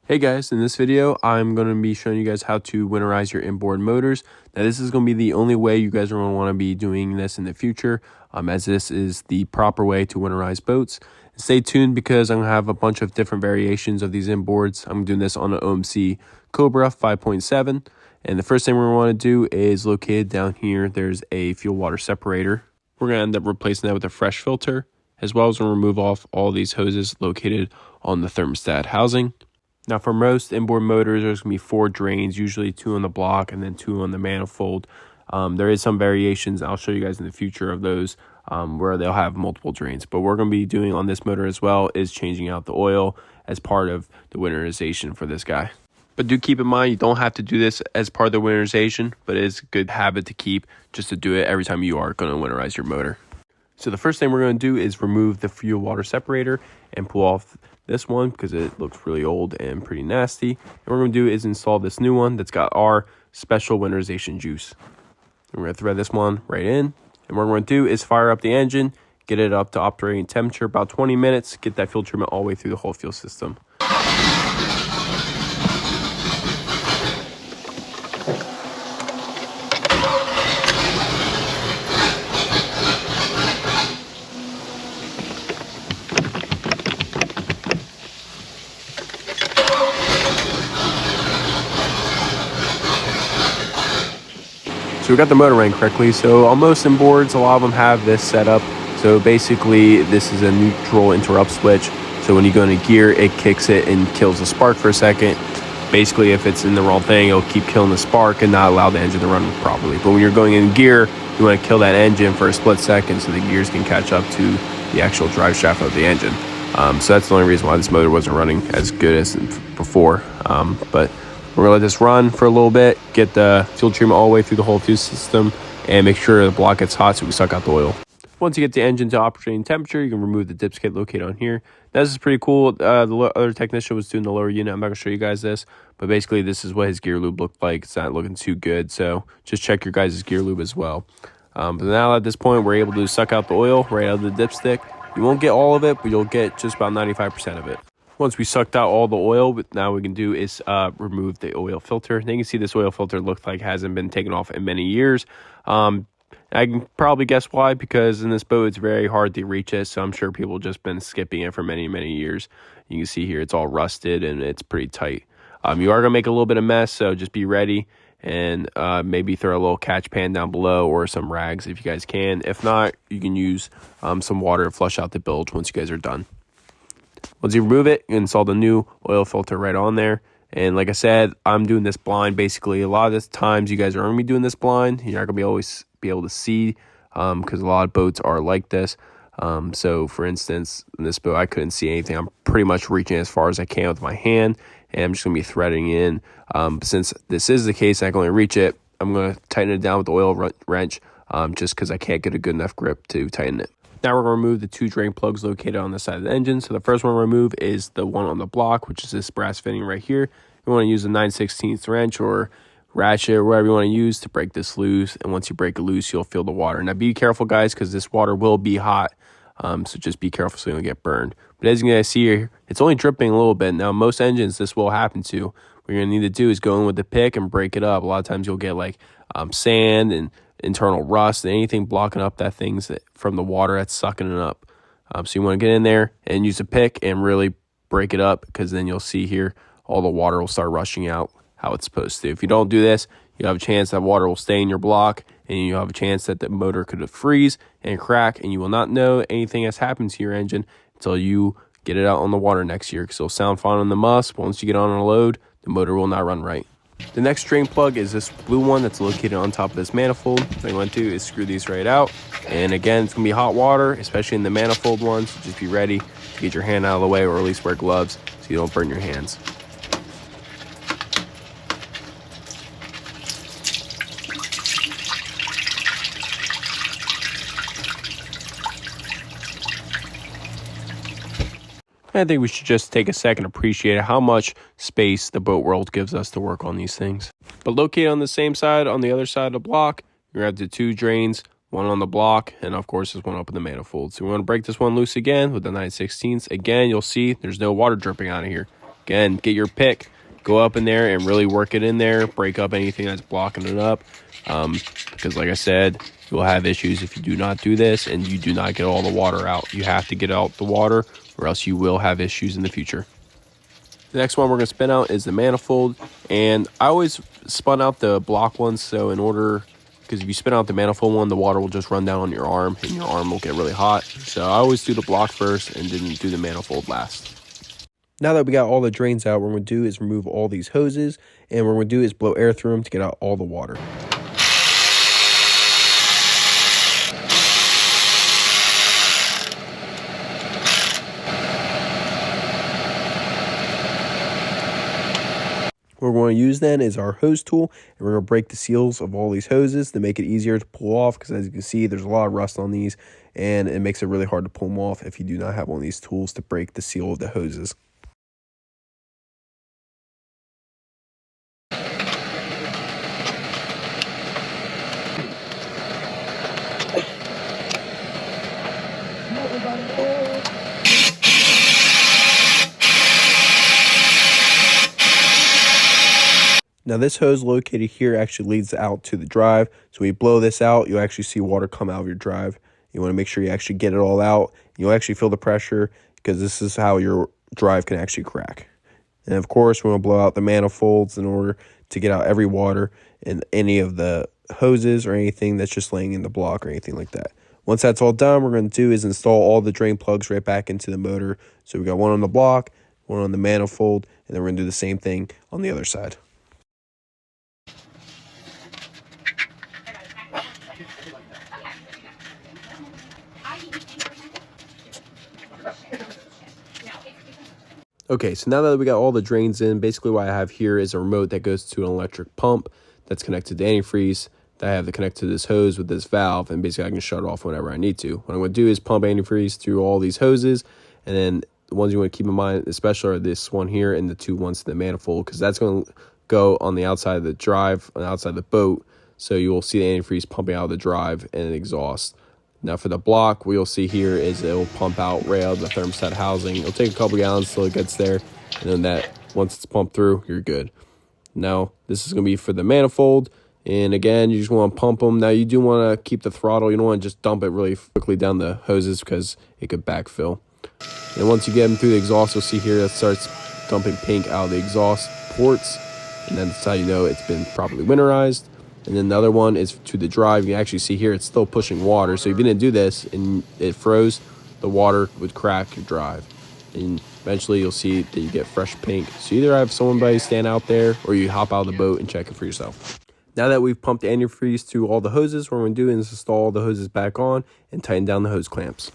Hey guys, in this video, I'm going to be showing you guys how to winterize your inboard motors. Now this is going to be the only way you guys are going to want to be doing this in the future, as this is the proper way to winterize boats. Stay tuned because I'm going to have a bunch of different variations of these inboards. I'm doing this on an OMC Cobra 5.7. And the first thing we're going to want to do is located down here, there's a fuel water separator. We're going to end up replacing that with a fresh filter, as well as we'll remove off all these hoses located on the thermostat housing. Now, for most inboard motors, there's going to be 4 drains, usually 2 on the block and then 2 on the manifold. There is some variations. I'll show you guys in the future of those where they'll have multiple drains. But what we're going to be doing on this motor as well is changing out the oil as part of the winterization for this guy. But do keep in mind, you don't have to do this as part of the winterization, but it is a good habit to keep just to do it every time you are going to winterize your motor. So the first thing we're going to do is remove the fuel water separator and pull off this one because it looks really old and pretty nasty. And what we're going to do is install this new one that's got our special winterization juice. And we're going to thread this one right in. And what we're going to do is fire up the engine, get it up to operating temperature, about 20 minutes, get that fuel treatment all the way through the whole fuel system. So we got the motor running correctly. So on most inboards, a lot of them have this set up. So basically, this is a neutral interrupt switch. So when you go into gear, it kicks it and kills the spark for a second. Basically, if it's in the wrong thing, it'll keep killing the spark and not allow the engine to run properly. But when you're going in gear, you want to kill that engine for a split second so the gears can catch up to the actual drive shaft of the engine. So that's the only reason why this motor wasn't running as good as before. But we're going to let this run for a little bit, get the fuel treatment all the way through the whole fuel system, and make sure the block gets hot so we suck out the oil. Once you get the engine to operating temperature, you can remove the dipstick located on here. Now, this is pretty cool. The other technician was doing the lower unit. I'm not going to show you guys this, but basically this is what his gear lube looked like. It's not looking too good, so just check your guys' gear lube as well. But now at this point, we're able to suck out the oil right out of the dipstick. You won't get all of it, but you'll get just about 95% of it. Once we sucked out all the oil, what now we can do is remove the oil filter. Now you can see this oil filter looks like hasn't been taken off in many years. I can probably guess why, because in this boat it's very hard to reach it, so I'm sure people have just been skipping it for many, many years. You can see here it's all rusted and it's pretty tight. You are going to make a little bit of mess, so just be ready and maybe throw a little catch pan down below or some rags if you guys can. If not, you can use some water to flush out the bilge once you guys are done. Once you remove it, you install the new oil filter right on there. And like I said, I'm doing this blind. Basically, a lot of the times you guys are going to be doing this blind. You're not going to always be able to see because a lot of boats are like this. So for instance, in this boat, I couldn't see anything. I'm pretty much reaching as far as I can with my hand, and I'm just going to be threading in. Since this is the case, I can only reach it, I'm going to tighten it down with the oil wrench just because I can't get a good enough grip to tighten it. Now we're going to remove the 2 drain plugs located on the side of the engine. So the first one we'll remove is the one on the block, which is this brass fitting right here. You want to use a 9/16 wrench or ratchet or whatever you want to use to break this loose. And once you break it loose, you'll feel the water. Now be careful, guys, because this water will be hot. So just be careful so you don't get burned. But as you can see here, it's only dripping a little bit. Now most engines this will happen to. What you're going to need to do is go in with the pick and break it up. A lot of times you'll get like sand and internal rust and anything blocking up that thing's from the water that's sucking it up. So you want to get in there and use a pick and really break it up, because then you'll see here all the water will start rushing out how it's supposed to. If you don't do this, you have a chance that water will stay in your block, and you have a chance that the motor could freeze and crack, and you will not know anything has happened to your engine until you get it out on the water next year, because it'll sound fine on the muss. But once you get on a load, the motor will not run right. The next drain plug is this blue one that's located on top of this manifold. What I'm going to do is screw these right out. And again, it's going to be hot water, especially in the manifold ones. So just be ready to get your hand out of the way, or at least wear gloves so you don't burn your hands. I think we should just take a second to appreciate how much space the boat world gives us to work on these things. But located on the same side, on the other side of the block, you're going to have the 2 drains, one on the block, and of course there's one up in the manifold. So we want to break this one loose again with the 9/16. Again, you'll see there's no water dripping out of here. Again, get your pick, go up in there and really work it in there, break up anything that's blocking it up, because like I said, you'll have issues if you do not do this and you do not get all the water out. You have to get out the water or else you will have issues in the future. The next one we're going to spin out is the manifold, and I always spun out the block ones, so because if you spin out the manifold one, the water will just run down on your arm and your arm will get really hot. So I always do the block first and didn't do the manifold last. Now that we got all the drains out, what we're going to do is remove all these hoses, and what we're going to do is blow air through them to get out all the water. What we're going to use then is our hose tool, and we're going to break the seals of all these hoses to make it easier to pull off, because as you can see, there's a lot of rust on these, and it makes it really hard to pull them off if you do not have one of these tools to break the seal of the hoses. Now this hose located here actually leads out to the drive. So when you blow this out, you'll actually see water come out of your drive. You want to make sure you actually get it all out. You'll actually feel the pressure, because this is how your drive can actually crack. And of course, we're going to blow out the manifolds in order to get out every water in any of the hoses or anything that's just laying in the block or anything like that. Once that's all done, what we're going to do is install all the drain plugs right back into the motor. So we got one on the block, one on the manifold, and then we're going to do the same thing on the other side. Okay, so now that we got all the drains in, basically what I have here is a remote that goes to an electric pump that's connected to antifreeze. That I have to connect to this hose with this valve, and basically I can shut it off whenever I need to. What I'm going to do is pump antifreeze through all these hoses, and then the ones you want to keep in mind especially are this one here and the two ones to the manifold, because that's going to go on the outside of the drive, on the outside of the boat, so you will see the antifreeze pumping out of the drive and exhaust. Now for the block, what you'll see here is it will pump out right out of the thermostat housing. It'll take a couple gallons till it gets there, and then that once it's pumped through, you're good. Now this is going to be for the manifold, and again, you just want to pump them. Now you do want to keep the throttle. You don't want to just dump it really quickly down the hoses, because it could backfill. And once you get them through the exhaust, you'll see here that starts dumping pink out of the exhaust ports, and then that's how you know it's been properly winterized. And then the other one is to the drive. You can actually see here it's still pushing water. So if you didn't do this and it froze, the water would crack your drive. And eventually you'll see that you get fresh pink. So either have somebody stand out there, or you hop out of the boat and check it for yourself. Now that we've pumped antifreeze through all the hoses, what we're going to do is install all the hoses back on and tighten down the hose clamps.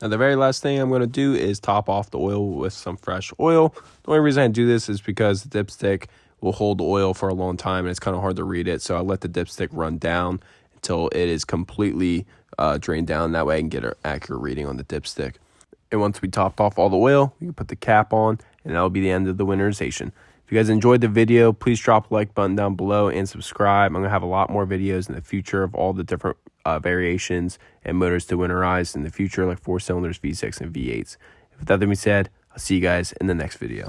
Now the very last thing I'm going to do is top off the oil with some fresh oil. The only reason I do this is because the dipstick will hold the oil for a long time, and it's kind of hard to read it. So I let the dipstick run down until it is completely drained down. That way I can get an accurate reading on the dipstick. And once we topped off all the oil, we can put the cap on, and that'll be the end of the winterization. If you guys enjoyed the video, please drop a like button down below and subscribe. I'm going to have a lot more videos in the future of all the different variations and motors to winterize in the future, like 4 cylinders, V6, and V8s. With that being said, I'll see you guys in the next video.